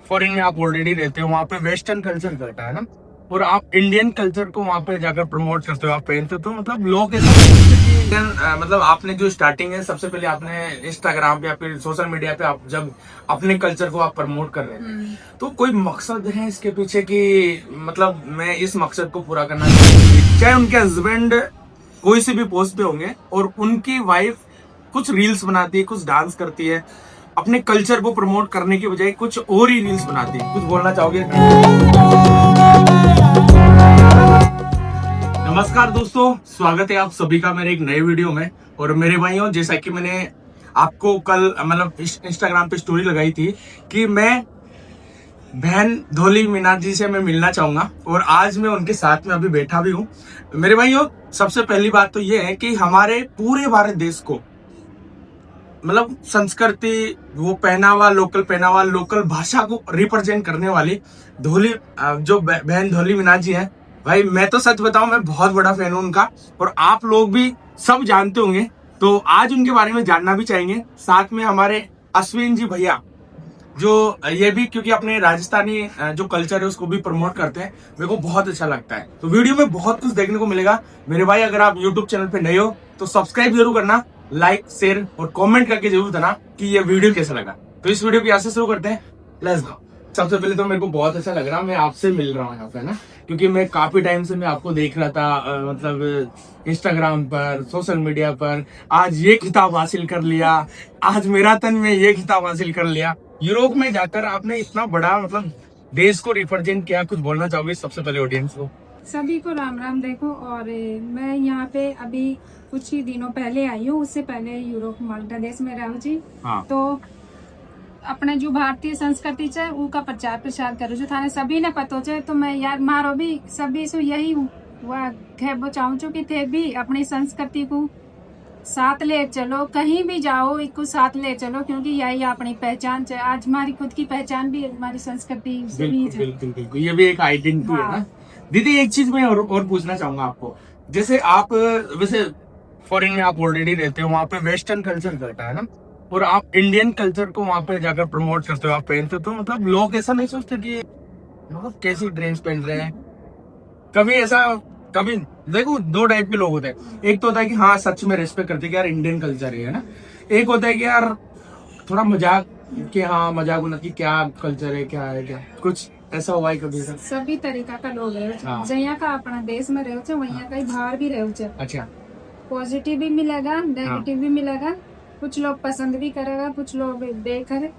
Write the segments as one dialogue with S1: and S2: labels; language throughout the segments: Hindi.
S1: फॉरेन में आप ऑलरेडी रहते हो, वहाँ पे वेस्टर्न कल्चर चलता है ना, और आप इंडियन कल्चर को वहाँ पे जाकर प्रमोट करते हो, आप पहनते हो, तो मतलब लोग ऐसा मतलब आपने जो स्टार्टिंग है, सबसे पहले आपने इंस्टाग्राम पे या फिर सोशल मीडिया पे आप जब अपने कल्चर को आप प्रमोट कर रहे थे, तो कोई मकसद है इसके पीछे कि मतलब मैं इस मकसद को पूरा करना चाहती, चाहे उनके हस्बैंड कोई से भी पोस्ट पे होंगे और उनकी वाइफ कुछ रील्स बनाती है, कुछ डांस करती है, अपने कल्चर को प्रमोट करने की बजाय कुछ और ही रील्स बनाती है, कुछ बोलना चाहोगे? नमस्कार दोस्तों, स्वागत है आप सभी का मेरे एक नए वीडियो में। और मेरे भाइयों, जैसा कि मैंने आपको कल मतलब इंस्टाग्राम पे स्टोरी लगाई थी कि मैं बहन धोली मीना जी से मैं मिलना चाहूंगा, और आज मैं उनके साथ में अभी बैठा भी हूँ। मेरे भाइयों, सबसे पहली बात तो ये है कि हमारे पूरे भारत देश को मतलब संस्कृति, वो पहनावा, लोकल भाषा को रिप्रेजेंट करने वाली धोली जो बहन धोली मीना जी है, भाई मैं तो सच बताऊं, मैं बहुत बड़ा फैन हूं उनका, और आप लोग भी सब जानते होंगे, तो आज उनके बारे में जानना भी चाहेंगे। साथ में हमारे अश्विन जी भैया, जो ये भी क्योंकि अपने राजस्थानी जो कल्चर है उसको भी प्रमोट करते हैं, मेरे को बहुत अच्छा लगता है। तो वीडियो में बहुत कुछ देखने को मिलेगा मेरे भाई। अगर आप यूट्यूब चैनल पे नए हो तो सब्सक्राइब जरूर करना, लाइक शेयर और कमेंट करके जरूर देना कि ये वीडियो कैसा लगा। तो इस वीडियो की यहाँ से शुरू करते हैं, लेट्स गो। सबसे पहले तो मेरे को बहुत अच्छा लग रहा है, मैं आपसे मिल रहा हूँ यहाँ पे ना, क्योंकि मैं काफी टाइम से मैं आपको देख रहा था मतलब इंस्टाग्राम पर, सोशल मीडिया पर। आज ये खिताब हासिल कर लिया, आज मैराथन में ये खिताब हासिल कर लिया, यूरोप में जाकर आपने इतना बड़ा मतलब देश को रिप्रेजेंट किया। कुछ बोलना चाहोगे सबसे पहले ऑडियंस को?
S2: सभी को राम राम। देखो, और मैं यहाँ पे अभी कुछ ही दिनों पहले आई हूँ, उससे पहले यूरोप माल्टा देश में रहूँ जी।
S1: हाँ।
S2: तो अपने जो भारतीय संस्कृति है उसका प्रचार प्रसार करो जो थाने सभी ने पतो है। तो मैं यार मारो भी सभी से यही वह कहना चाहूँ कि थे भी अपनी संस्कृति को साथ ले चलो, कहीं भी जाओ इसको साथ ले चलो, क्योंकि यही अपनी पहचान है। आज हमारी खुद की पहचान भी हमारी संस्कृति से भी है।
S1: बिल्कुल बिल्कुल, ये भी एक आइडेंटिटी है ना। दीदी, एक चीज मैं और पूछना चाहूंगा आपको, जैसे आप वैसे फॉरेन में आप ऑलरेडी रहते हो, वहाँ पे वेस्टर्न कल्चर चलता है ना, और आप इंडियन कल्चर को वहाँ पे जाकर प्रमोट करते हो, आप पहनते हो, तो मतलब लोग ऐसा नहीं सोचते कि मतलब कैसी ड्रेस पहन रहे हैं? कभी ऐसा, कभी देखो दो टाइप के लोग होते हैं। एक तो होता है कि हाँ सच में रेस्पेक्ट करते हैं कि यार इंडियन कल्चर है ना, एक होता है कि यार थोड़ा मजाक कि हाँ मजाक होना कि क्या कल्चर है, क्या है, क्या कुछ ऐसा हुआ है कभी?
S2: सभी तरीका का लोग रहे
S1: हाँ।
S2: जहाँ का अपना देश में रहे वहाँ का ही बाहर भी रहे।
S1: अच्छा।
S2: पॉजिटिव भी मिलेगा, नेगेटिव भी मिलेगा। कुछ लोग पसंद भी करेगा, कुछ लोग देखकर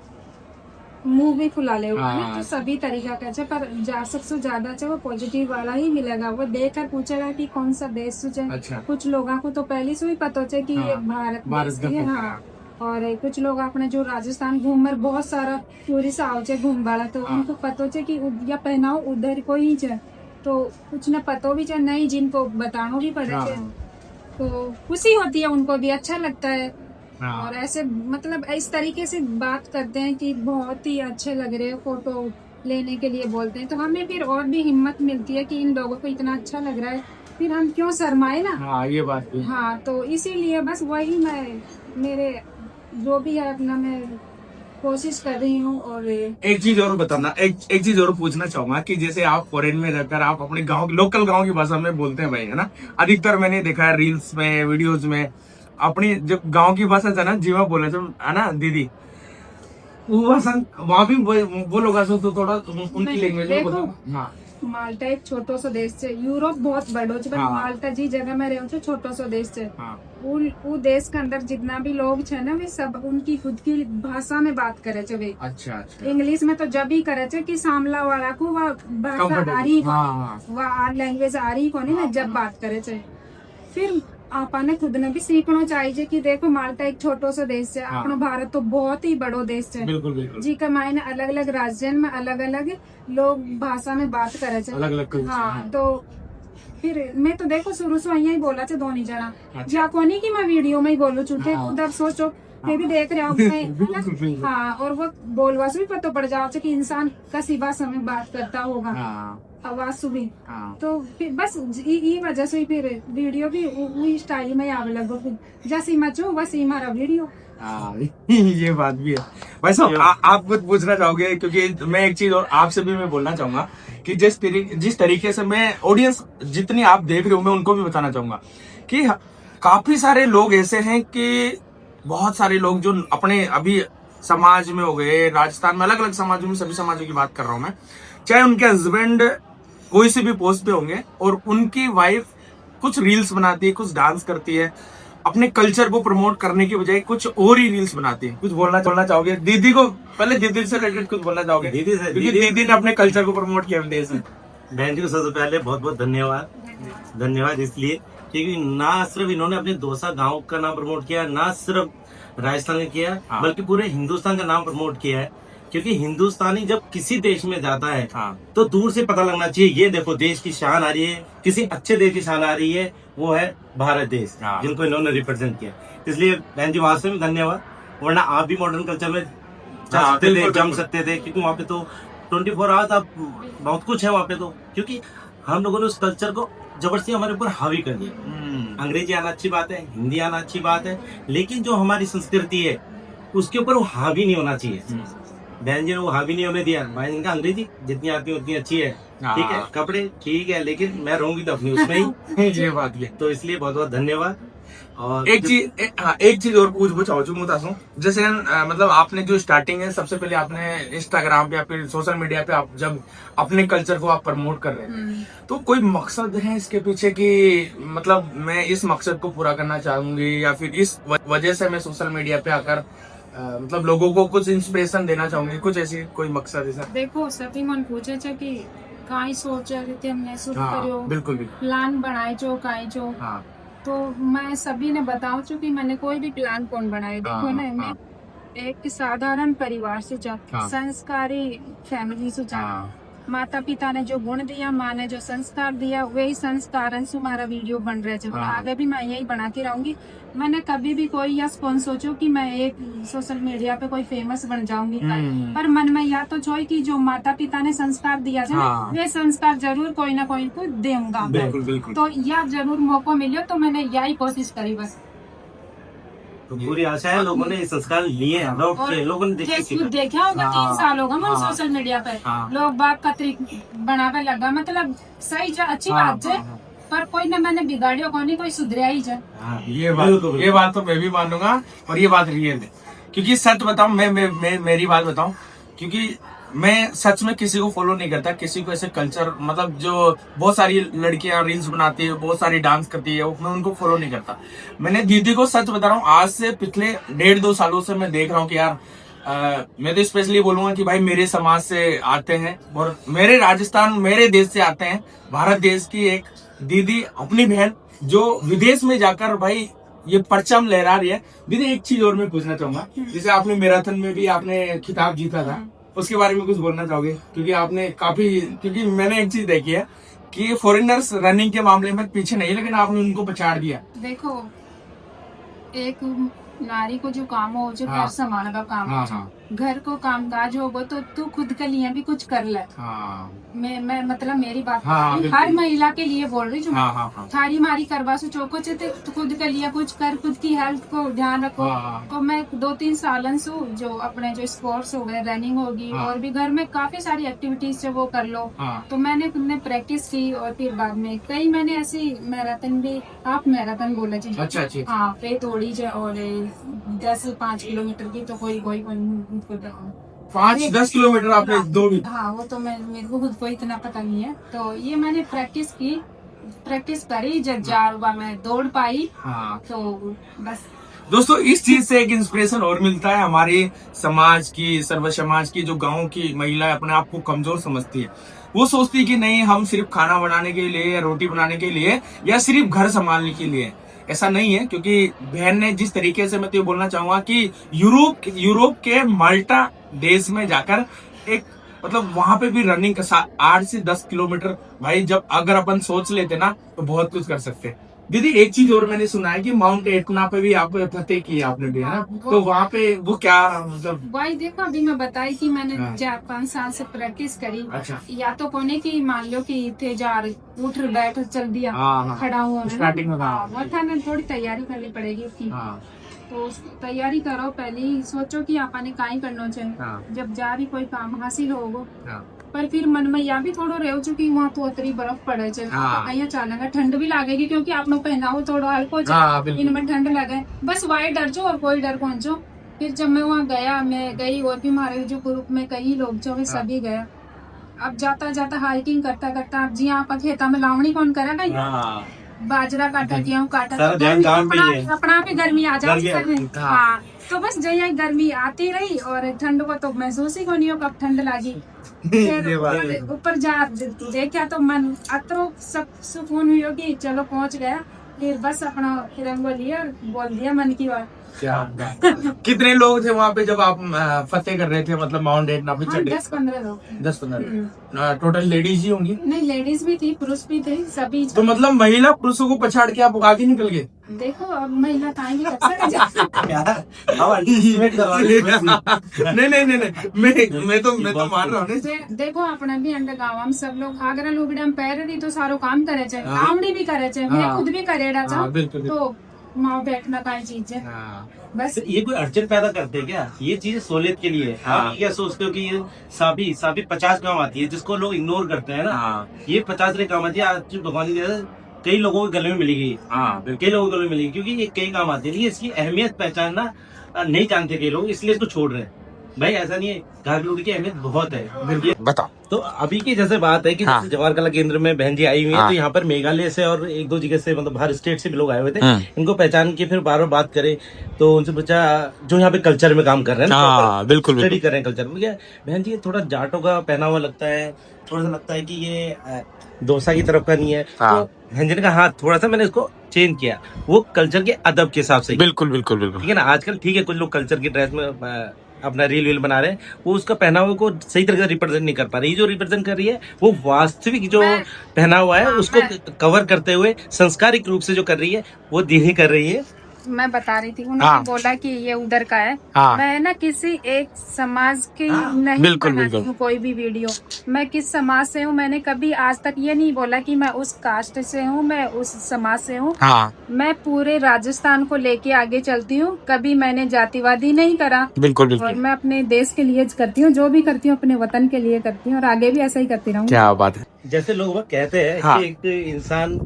S2: मुंह भी फुला ले। तो सभी तरीका का है, पर सबसे ज्यादा वो पॉजिटिव वाला ही मिलेगा। वो देखकर पूछेगा कि कौन सा देश है।
S1: अच्छा।
S2: कुछ लोगों को तो पहले से ही पता है कि ये भारत देश है। हाँ। और कुछ लोग अपने जो राजस्थान घूम बहुत सारा टूरिस्ट आओ घूम वाला, तो उनको पता है कि या पहनाओ उधर को ही है, तो कुछ न पतो भी चाहिए नहीं, जिनको बताना भी पड़े, तो खुशी होती है, उनको भी अच्छा लगता है। और ऐसे मतलब इस तरीके से बात करते हैं कि बहुत ही अच्छे लग रहे हो, फोटो लेने के लिए बोलते हैं, तो हमें फिर और भी हिम्मत मिलती है कि इन लोगों को इतना अच्छा लग रहा है, फिर हम क्यों शर्माए ना।
S1: हाँ, ये बात भी।
S2: हाँ, तो इसीलिए बस वही मैं मेरे जो भी है अपना मैं कोशिश कर रही हूँ। और
S1: एक चीज और बताना, एक चीज और पूछना चाहूंगा कि जैसे आप फॉरेन में रहकर आप अपने गांव, लोकल गांव की भाषा में बोलते हैं भाई, है ना, अधिकतर मैंने देखा है रील्स में, वीडियोस में, अपनी जब गांव की भाषा था ना, जीवा बोले तो है ना दीदी, वो भाषा वहाँ भी बोलोगा तो थोड़ा उनकी लैंग्वेज में बोलो। हाँ।
S2: माल्टा एक छोटो सो देश है, यूरोप बहुत बड़ो है,
S1: हाँ।
S2: माल्टा जी जगह में रहो छोटो सो देश है।
S1: हाँ।
S2: वो देश के अंदर जितना भी लोग है ना, वे सब उनकी खुद की भाषा में बात करे चे। वे
S1: अच्छा।
S2: इंग्लिश में तो जब भी करे चे कि सामला वाला को वह भाषा आ रही, वह लैंग्वेज आ रही को नहीं ना, जब बात करे चे फिर आपने खुद ने भी सीखना चाहिए कि देखो माल्टा एक छोटो सा देश है। अपना भारत तो बहुत ही बड़ो देश है।
S1: बिल्कुल बिल्कुल
S2: जी का मायने अलग अलग राज्य में अलग अलग लोग भाषा में बात करे थे,
S1: अलग अलग।
S2: हाँ, तो फिर मैं तो देखो शुरू से यही बोला थे दोनों जना, या कोनी की मैं वीडियो में ही बोलू चुके, उधर सोचो मैं भी देख रहा हूँ। हाँ, और वो बोलवा से भी पता पड़ जाओ कि इंसान किसी भाषा में बात करता होगा, आवाज सुबह। तो फिर बस ये वजह से फिर वीडियो भी वही स्टाइल में आवे लगो, फिर जैसी मचो वैसे हमारा वीडियो।
S1: हाँ ये बात भी है। भाई साहब आप कुछ पूछना चाहोगे? क्योंकि मैं एक चीज और आपसे भी मैं बोलना चाहूंगा कि जिस तरीके से मैं ऑडियंस जितनी आप देख रहे हो मैं उनको भी बताना चाहूंगा कि काफी सारे लोग ऐसे हैं कि बहुत सारे लोग जो अपने अभी समाज में हो गए, राजस्थान में अलग अलग समाजों में, सभी समाजों की बात कर रहा हूं मैं, चाहे उनके हस्बैंड कोई से भी पोस्ट पे होंगे और उनकी वाइफ कुछ रील्स बनाती है, कुछ डांस करती है, अपने कल्चर को प्रमोट करने की बजाय कुछ और ही रील्स बनाती है। कुछ बोलना चाहोगे दीदी को? पहले दीदी से रिलेटेड कुछ बोलना चाहोगे? क्योंकि दीदी ने अपने कल्चर को प्रमोट किया विदेश में।
S3: बहन जी को सबसे पहले बहुत बहुत धन्यवाद इसलिए क्योंकि ना सिर्फ इन्होंने अपने दौसा गांव का नाम प्रमोट किया, ना सिर्फ राजस्थान का किया, बल्कि पूरे हिंदुस्तान का नाम प्रमोट किया है। क्योंकि हिंदुस्तानी जब किसी देश में जाता है तो दूर से पता लगना चाहिए, ये देखो देश की शान आ रही है, किसी अच्छे देश की शान आ रही है, वो है भारत देश, जिनको इन्होंने रिप्रेजेंट किया। इसलिए बहन जी वहां से भी धन्यवाद। वरना आप भी मॉडर्न कल्चर में जम सकते थे, क्योंकि वहाँ पे तो 24 आवर्स आप बहुत कुछ है वहाँ पे तो। क्योंकि हम लोगों ने उस कल्चर को जबरदस्ती हमारे ऊपर हावी कर दिया। अंग्रेजी आना अच्छी बात है, हिंदी आना अच्छी बात है, लेकिन जो हमारी संस्कृति है उसके ऊपर वो हावी नहीं होना चाहिए। बहन जी ने वो हावी नहीं होने दिया। भाई इनका अंग्रेजी जितनी आती है उतनी अच्छी है, ठीक है, कपड़े ठीक है, लेकिन मैं रहूंगी तो अपनी उसमें ही।
S1: ये बात भी है।
S3: तो इसलिए बहुत बहुत धन्यवाद। और
S1: एक चीज और पूछूं जैसे मतलब आपने जो स्टार्टिंग है, सबसे पहले आपने इंस्टाग्राम पे या फिर सोशल मीडिया पे आप जब अपने कल्चर को आप प्रमोट कर रहे हैं तो कोई मकसद है इसके पीछे कि मतलब मैं इस मकसद को पूरा करना चाहूंगी या फिर इस वजह से मैं सोशल मीडिया पे आकर मतलब लोगों को कुछ इंस्पिरेशन देना चाहूंगी, कुछ ऐसी कोई मकसद है सर?
S2: देखो सभी मन पूछे छे कि काई सोच रहे थे हमने शुरू करो,
S1: बिल्कुल
S2: प्लान बनाए जो काई जो। तो मैं सभी ने बताऊं कि मैंने कोई भी प्लान कौन बनाए। देखो ना, मैं एक साधारण परिवार से जा, संस्कारी फैमिली से जा, माता पिता ने जो गुण दिया, माँ ने जो संस्कार दिया, वही संस्कार से हमारा वीडियो बन रहे थे। आगे भी मैं यही बनाती रहूंगी। मैंने कभी भी कोई या कौन सोचो कि मैं एक सोशल मीडिया पे कोई फेमस बन जाऊंगी, पर मन में या तो छोई कि जो माता पिता ने संस्कार दिया है वे संस्कार जरूर कोई ना कोई को दूंगा।
S1: बिल्कुल।
S2: तो या जरूर मौका मिले तो मैंने यही कोशिश करी बस।
S3: तो पूरी आशा है लोगों ने संस्कार लिए हैं, लोगों ने
S2: देखा होगा 3 साल होगा मैं सोशल मीडिया पे लोग बाग कतरी बनावे लगा, मतलब सही अच्छी बात है, पर कोई ने मैंने बिगाड़ियो को नहीं, कोई सुधरिया ही जाए।
S1: ये बात तो मैं भी मानूंगा और ये बात रियल है। क्योंकि सच बताऊं, मैं मेरी बात बताऊं, क्योंकि मैं सच में किसी को फॉलो नहीं करता, किसी को ऐसे कल्चर मतलब जो बहुत सारी लड़कियां रील्स बनाती है, बहुत सारी डांस करती है, मैं उनको फॉलो नहीं करता। मैंने दीदी को सच बता रहा हूँ, आज से पिछले 1.5-2 सालों से मैं देख रहा हूँ कि यार मैं तो स्पेशली बोलूंगा कि भाई मेरे समाज से आते हैं और मेरे राजस्थान मेरे देश से आते हैं, भारत देश की एक दीदी, अपनी बहन जो विदेश में जाकर भाई ये परचम लहरा रही है। दीदी एक चीज और मैं पूछना चाहूंगा, जैसे आपने मैराथन में भी आपने खिताब जीता था, उसके बारे में कुछ बोलना चाहोगे? क्योंकि मैंने एक चीज देखी है कि फॉरेनर्स रनिंग के मामले में पीछे नहीं, लेकिन आपने उनको पछाड़ दिया।
S2: देखो, एक नारी को जो काम हो, जो घर संभालने का काम हो, घर को कामकाज होगा तो तू खुद के लिए भी कुछ कर ले। मैं मतलब मेरी बात हर महिला के लिए बोल रही हूँ। थारी मारी करवा सो चौको तो खुद के लिए कुछ कर, खुद की हेल्थ को ध्यान रखो। तो मैं 2-3 सालन से जो अपने जो स्पोर्ट्स हो गए, रनिंग होगी और भी घर में काफी सारी एक्टिविटीज जो वो कर लो। तो मैंने प्रैक्टिस की और फिर बाद में कई मैंने ऐसी मैराथन भी, आप मैराथन बोला जी? अच्छा। हाँ, पे तोड़ी जो और 10-5 किलोमीटर की, तो कोई
S1: 5-10 किलोमीटर आपने दो भी?
S2: हाँ, वो तो मेरे को खुद को इतना पता नहीं है। तो ये मैंने प्रैक्टिस करी, जब 4 बार मैं दौड़ पाई। तो बस
S1: दोस्तों, इस चीज से एक इंस्पिरेशन और मिलता है हमारे समाज की, सर्व समाज की, जो गांव की महिला अपने आप को कमजोर समझती है। वो सोचती है कि नहीं, हम सिर्फ खाना बनाने के लिए या रोटी बनाने के लिए या सिर्फ घर संभालने के लिए। ऐसा नहीं है, क्योंकि बहन ने जिस तरीके से, मैं तो ये बोलना चाहूंगा कि यूरोप के माल्टा देश में जाकर एक मतलब वहां पे भी रनिंग का 8 से 10 किलोमीटर, भाई जब अगर अपन सोच लेते ना तो बहुत कुछ कर सकते। दीदी एक चीज और मैंने सुना है कि माउंट एटना पे भी आप फतेह किया आपने भी, है ना? तो वहाँ पे वो क्या मतलब?
S2: भाई देखो, अभी मैं बताई कि मैंने 4-5 साल से प्रैक्टिस करी।
S1: अच्छा। या
S2: तो कोने की मान लो कि थे जार उठ बैठ चल दिया, खड़ा हुआ
S1: स्टार्टिंग में
S2: वो था ना, थोड़ी तैयारी करनी पड़ेगी उसकी। तो तैयारी करो, पहले ही सोचो कि आपने काई करना चाहिए।
S1: हाँ।
S2: जब जा भी कोई काम हासिल होगो,
S1: हाँ।
S2: पर फिर मन में या भी थोड़ो रहो कि वहाँ तो उतरी बर्फ पड़े छे,
S1: हाँ।
S2: अहिया चालेगा, ठंड भी लगेगी क्योंकि आपनो पहनाओ थोड़ो हल्को छे,
S1: हाँ, बिल्कुल।
S2: इनमें ठंड लगे, बस वाई डर जो और कोई डर कौन जो। फिर जब मैं वहाँ गया, मैं गई और भी हमारे जो ग्रुप में कई लोग जो वे सभी गया। अब जाता जाता हाइकिंग करता करता अब जी आप खेता में लावणी कौन करेगा,
S3: हाँ।
S2: बाजरा काटा, गेहूं काटा,
S3: सारा
S2: तो
S3: ध्यान काम पे ही है।
S2: अपना पे गर्मी आ
S3: गर्मी
S2: जाती
S3: आ-
S2: है। हाँ, तो बस जय गर्मी आती रही और ठंड को तो महसूस ही को नहीं हो कब ठंड लगी।
S1: ये बात है।
S2: फिर ऊपर जा देखा तो मन अतरो सब सुकून हुई कि चलो पहुंच गया। फिर बस अपना तिरंगा लिया और बोल दिया मन की बात।
S1: क्या कितने लोग थे वहाँ पे जब आप फतेह कर रहे थे, मतलब माउंट एटना पे
S2: हाँ,
S1: चढ़े?
S2: 10-15 लोग।
S1: 10-15 टोटल लेडीज ही होंगी?
S2: नहीं, लेडीज भी थी, पुरुष भी थे, सभी।
S1: तो मतलब महिला पुरुषों को पछाड़ के आप आगे निकल गए?
S2: देखो अब महिला टाइम भी कर
S1: नहीं, मैं तो मान रहा हूँ।
S2: देखो अपना भी अंडर गाँव हम सब लोग आगरा लुगड़ा में पैर रही तो सारो काम करे छे,
S1: हाँ।
S2: आवड़ी भी करे छे, मैं
S1: हाँ।
S2: खुद भी करेड़ा था।
S1: हाँ, बिल्कुल।
S2: तो माँ बैठना का चीज है,
S1: हाँ।
S2: बस।
S3: ये कोई अड़चन पैदा करते हैं क्या? ये चीज सहूलियत के लिए है।
S1: हाँ।
S3: आप क्या सोचते हो कि ये साबी 50 गांव आती है जिसको लोग इग्नोर करते हैं ना?
S1: हाँ।
S3: ये 50 गांव आती है। आज भगवान की दया से कई लोगों के गले में मिली गई।
S1: हाँ, बिल्कुल।
S3: कई लोगों के गले में मिली गई क्योंकि ये कई काम आती है। लेकिन इसकी अहमियत पहचानना नहीं जानते कई लोग, इसलिए इसको छोड़ रहे हैं। भाई ऐसा नहीं है, घाघ लोगों की अहमियत बहुत है।
S1: बताओ।
S3: तो अभी की जैसे बात है कि
S1: हाँ।
S3: जैसे जवाहर कला केंद्र में बहन जी आई हुई है,
S1: हाँ।
S3: तो यहाँ पर मेघालय से और एक दो जगह से मतलब बाहर स्टेट से भी लोग आए हुए थे। इनको पहचान के फिर बार बार बात करें तो उनसे पूछा जो यहाँ पे कल्चर में काम कर रहे हैं
S1: हाँ, बिल्कुल,
S3: स्टडी
S1: बिल्कुल।
S3: कर रहे हैं कल्चर में। बहन जी ये थोड़ा जाटों का पहना हुआ लगता है, थोड़ा सा लगता है कि ये डोसा की तरफ का नहीं है।
S1: हाँ।
S3: तो बहन जी ने कहा हाँ थोड़ा सा मैंने इसको चेंज किया, वो कल्चर के अदब के हिसाब से।
S1: बिल्कुल, बिल्कुल, बिल्कुल।
S3: ठीक है ना, आजकल ठीक है कुछ लोग कल्चर की ड्रेस में अपना रील बना रहे हैं, वो उसका पहनावा को सही तरह से रिप्रेजेंट नहीं कर पा रही। जो रिप्रेजेंट कर रही है वो वास्तविक जो पहना हुआ है उसको कवर करते हुए संस्कारिक रूप से जो कर रही है वो दीदी कर रही है।
S2: मैं बता रही थी, उन्होंने
S1: हाँ।
S2: बोला कि ये उधर का है।
S1: हाँ।
S2: मैं ना किसी एक समाज की नहीं
S1: बिल्कुल,
S2: बनाती
S1: बिल्कुल।
S2: हूँ कोई भी वीडियो। मैं किस समाज से हूँ मैंने कभी आज तक ये नहीं बोला कि मैं उस कास्ट से हूँ, मैं उस समाज से हूँ।
S1: हाँ,
S2: मैं पूरे राजस्थान को लेके आगे चलती हूँ, कभी मैंने जातिवादी नहीं करा।
S1: बिल्कुल,
S2: और
S1: बिल्कुल।
S2: मैं अपने देश के लिए करती हूँ, जो भी करती हूँ अपने वतन के लिए करती हूँ और आगे भी ऐसा ही करती रहूंगी।
S1: क्या बात है।
S3: जैसे लोग वो कहते हैं
S1: हाँ।
S3: कि एक इंसान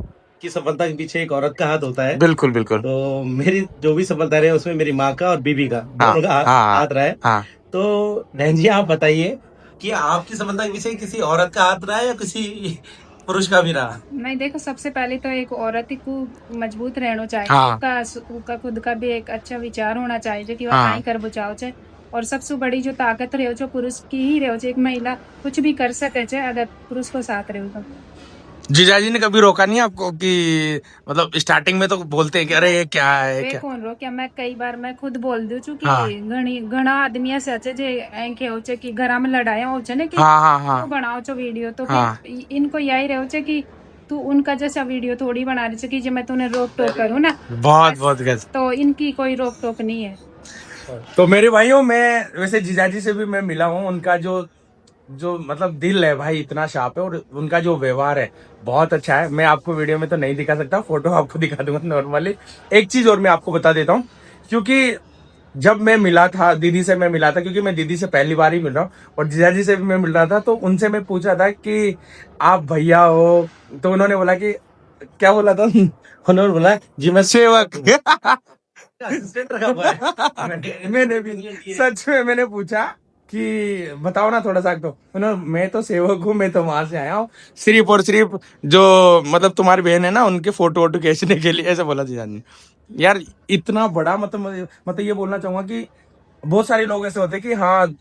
S3: की सफलता के पीछे एक औरत का हाथ होता है।
S1: बिल्कुल, बिल्कुल।
S3: तो मेरी जो भी सफलता रही है उसमें मेरी माँ का और बीबी का
S1: हाँ,
S3: दोनों का
S1: हाँ,
S3: हाथ रहा है।
S1: हाँ।
S3: तो बहन जी आप बताइए कि आपकी सफलता के पीछे किसी औरत का हाथ रहा है या किसी पुरुष का भी रहा?
S2: नहीं, देखो सबसे पहले तो एक औरत को मजबूत रहना चाहिए।
S1: हाँ।
S2: उसका खुद का भी एक अच्छा विचार होना चाहिए जो कि वह
S1: हाँ।
S2: काई कर बचाओ छे। और सबसे बड़ी जो ताकत रहे जो पुरुष की ही रहे, एक महिला कुछ भी कर सके छे अगर पुरुष को साथ रहे तो।
S1: जीजाजी ने कभी रोका नहीं आपको कि मतलब स्टार्टिंग में तो बोलते हैं कि अरे ये क्या है
S2: वे
S1: क्या?
S2: कौन रो क्या, मैं कई बार मैं खुद बोल दूं कि
S1: हाँ।
S2: घना आदमी ऐसे अच्छे जे एंके हो छे कि घरा में लड़ाया हो छे ने कि
S1: हाँ, हाँ, हाँ।
S2: तो बनाओ छो वीडियो तो
S1: हाँ।
S2: फिर इनको यही रहो छे कि तू उनका जैसा वीडियो थोड़ी बना रही छे कि जो मैं तूने रोक टोक करूँ ना।
S1: बहुत बहुत गज।
S2: तो इनकी कोई रोक टोक नहीं है।
S1: तो मेरे भाइयों, मैं वैसे जीजाजी से भी मैं मिला हूँ। उनका जो मतलब दिल है भाई इतना शार्प है और उनका जो व्यवहार है बहुत अच्छा है। मैं आपको वीडियो में तो नहीं दिखा सकता, फोटो आपको दिखा दूंगा नॉर्मली। एक चीज और मैं आपको बता देता हूँ, क्योंकि जब मैं मिला था दीदी से, मैं मिला था क्योंकि मैं दीदी से पहली बार ही मिल रहा हूँ और जीजाजी से भी मैं मिल रहा था, तो उनसे मैं पूछा था कि आप भैया हो, तो उन्होंने बोला कि क्या बोला था?
S3: उन्होंने बोला
S1: जी मैं सेवक।
S3: असिस्टेंट रखा हुआ है।
S1: मैंने भी सच में मैंने पूछा कि बताओ ना थोड़ा सा। तो उन्होंने मैं तो सेवक हूँ, मैं तो वहां से आया हूँ सिर्फ और सिर्फ जो मतलब तुम्हारी बहन है ना उनके फोटो वोटो खींचने के लिए, ऐसा बोला जीजाजी ने। यार इतना बड़ा मतलब ये बोलना चाहूंगा कि बहुत सारे लोग ऐसे होते हैं कि हाँ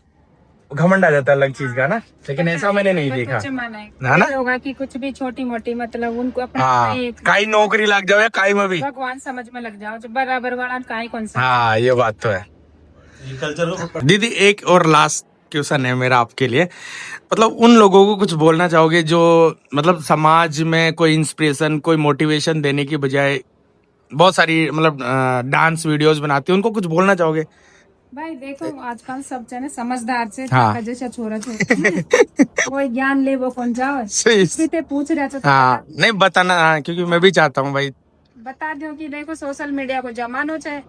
S1: घमंड आ जाता है अलग चीज का ना, लेकिन ऐसा मैंने नहीं देखा है ना।
S2: होगा कि कुछ भी छोटी मोटी मतलब उनको
S1: हाँ,
S2: अपना
S1: काई नौकरी लग जाओ या काई में भी
S2: भगवान समझ में लग जाओ, जो बराबर वाला काई कौन सा।
S1: हाँ, ये बात तो है।
S3: कल्चर
S1: दीदी एक और लास्ट क्वेश्चन है मेरा आपके लिए, मतलब उन लोगों को कुछ बोलना चाहोगे जो मतलब समाज में कोई इंस्पिरेशन कोई मोटिवेशन देने की बजाय बहुत सारी मतलब डांस वीडियोस बनाती है, उनको कुछ बोलना चाहोगे?
S2: भाई देखो आजकल सब जने समझदार से
S1: हाँ।
S2: जैसा छोरा छोरा कोई ज्ञान ले वो कौन जाओ
S1: सही।
S2: ते पूछ रहा था।
S1: हाँ नहीं बताना, हाँ, क्योंकि मैं भी चाहता हूँ भाई।
S2: बता दो कि देखो सोशल मीडिया को जमानो चाहे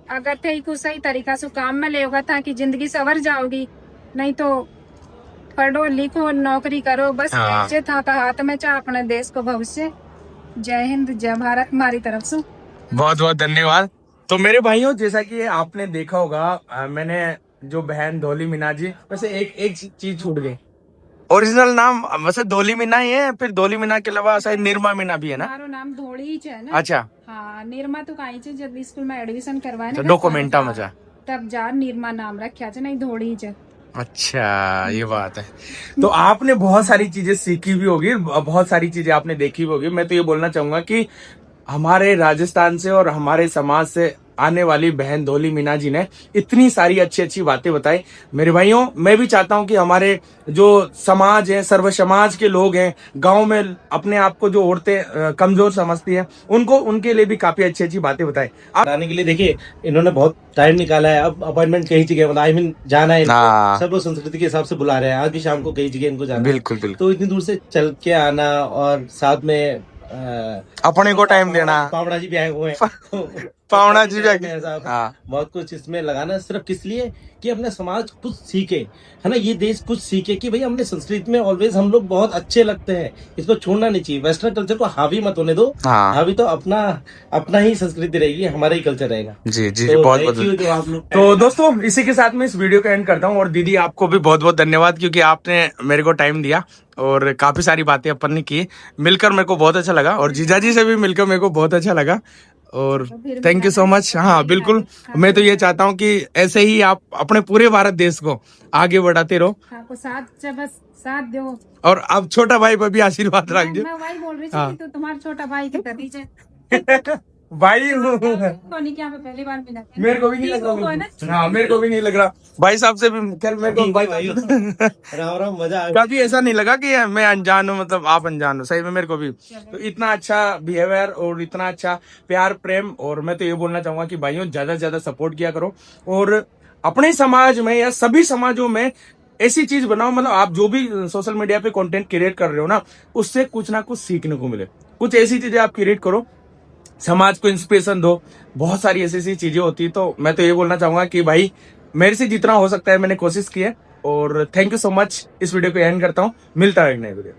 S2: अगर थे को सही तरीका से काम में लेगा ताकि जिंदगी सवर जाओगी, नहीं तो पढ़ो लिखो नौकरी करो बस
S1: हाँ।
S2: जे था का हाथ में चाह अपने देश को भविष्य। जय हिंद जय भारत हमारी तरफ से।
S1: बहुत बहुत धन्यवाद। तो मेरे भाइयों जैसा कि आपने देखा होगा मैंने जो बहन धोली मीना जी, वैसे एक चीज छूट गई, ओरिजिनल नाम वैसे धोली मीना ही है, फिर धोली मीना के अलावा शायद निर्मा मीना भी है ना?
S2: मारो नाम धोड़ी ही है ना।
S1: अच्छा
S2: हाँ निर्मा तो कहीं से जब स्कूल में एडमिशन करवाए
S1: तो
S2: ना
S1: डॉक्यूमेंटा में जा।
S2: तब जा निर्मा नाम रखा नहीं धोड़ी है।
S1: अच्छा ये बात है। तो आपने बहुत सारी चीजें सीखी भी होगी, बहुत सारी चीजें आपने देखी भी होगी। मैं तो ये बोलना चाहूंगा कि हमारे राजस्थान से और हमारे समाज से आने वाली बहन धोली मीना जी ने इतनी सारी अच्छी अच्छी बातें बताई। मेरे भाइयों मैं भी चाहता हूं कि हमारे जो समाज है, सर्व समाज के लोग हैं, गांव में अपने आप को जो औरतें कमजोर समझती हैं, उनको उनके लिए भी काफी अच्छी अच्छी बातें बताई। आप
S3: आने के लिए देखिए इन्होंने बहुत टाइम निकाला है। अब अपॉइंटमेंट कहीं जगह मतलब आई मीन जाना है
S1: हाँ।
S3: सब लोग संस्कृति के हिसाब से बुला रहे हैं। आज भी शाम को कई जगह इनको जाना है।
S1: बिल्कुल बिल्कुल
S3: तो इतनी दूर से चल के आना और साथ में
S1: अपने को टाइम देना,
S3: पावड़ा जी भी आए हुए हैं।
S1: पावड़ा जी भी आए।
S3: ऐसा
S1: हाँ
S3: बहुत कुछ इसमें लगाना सिर्फ किस लिए कि अपने समाज कुछ सीखे, है ना, ये देश कुछ सीखे कि भाई हमने संस्कृति में ऑलवेज हम लोग बहुत अच्छे लगते हैं, इसको छोड़ना नहीं चाहिए। वेस्टर्न कल्चर को हावी मत होने दो।
S1: हाँ।
S3: हावी तो अपना ही संस्कृति रहेगी, हमारा ही कल्चर रहेगा।
S1: जी जी
S3: तो
S1: बहुत
S3: thank you
S1: बहुत।
S3: जो आप लोग
S1: तो दोस्तों इसी के साथ मैं इस वीडियो को एंड करता हूँ। और दीदी आपको भी बहुत बहुत धन्यवाद क्योंकि आपने मेरे को टाइम दिया और काफी सारी बातें अपन ने की। मिलकर मेरे को बहुत अच्छा लगा और जीजा जी से भी मिलकर मेरे को बहुत अच्छा लगा और थैंक यू सो मच। हाँ बिल्कुल, मैं तो ये चाहता हूँ कि ऐसे ही आप अपने पूरे भारत देश को आगे बढ़ाते रहो।
S2: आपको साथ दो।
S1: और अब छोटा भाई पर भी आशीर्वाद रख दो।
S2: मैं वही बोल रही थी
S1: हाँ।
S2: कि तो तुम्हारा छोटा भाई की तरह
S1: भाई
S2: टोनी के यहाँ पे पहली बार मिला।
S1: मेरे को भी नहीं लग
S2: को है ना?
S1: रहा। हाँ मेरे को भी नहीं लग रहा। भाई साहब से भी कल मेरे को
S3: राम राम मजा आ
S1: कभी ऐसा नहीं लगा कि मैं अनजान हूँ, मतलब आप अनजान हो। सही में मेरे को भी तो इतना अच्छा बिहेवियर और इतना अच्छा प्यार प्रेम। और मैं तो ये बोलना चाहूंगा कि भाइयों ज्यादा से ज्यादा सपोर्ट किया करो और अपने समाज में या सभी समाजों में ऐसी चीज बनाओ, मतलब आप जो भी सोशल मीडिया पे कंटेंट क्रिएट कर रहे हो ना, उससे कुछ ना कुछ सीखने को मिले। कुछ ऐसी चीजें आप क्रिएट करो, समाज को इंस्पिरेशन दो। बहुत सारी ऐसी ऐसी चीजें होती है। तो मैं तो ये बोलना चाहूंगा कि भाई मेरे से जितना हो सकता है मैंने कोशिश की है। और थैंक यू सो मच। इस वीडियो को एंड करता हूँ, मिलता है एक नए वीडियो।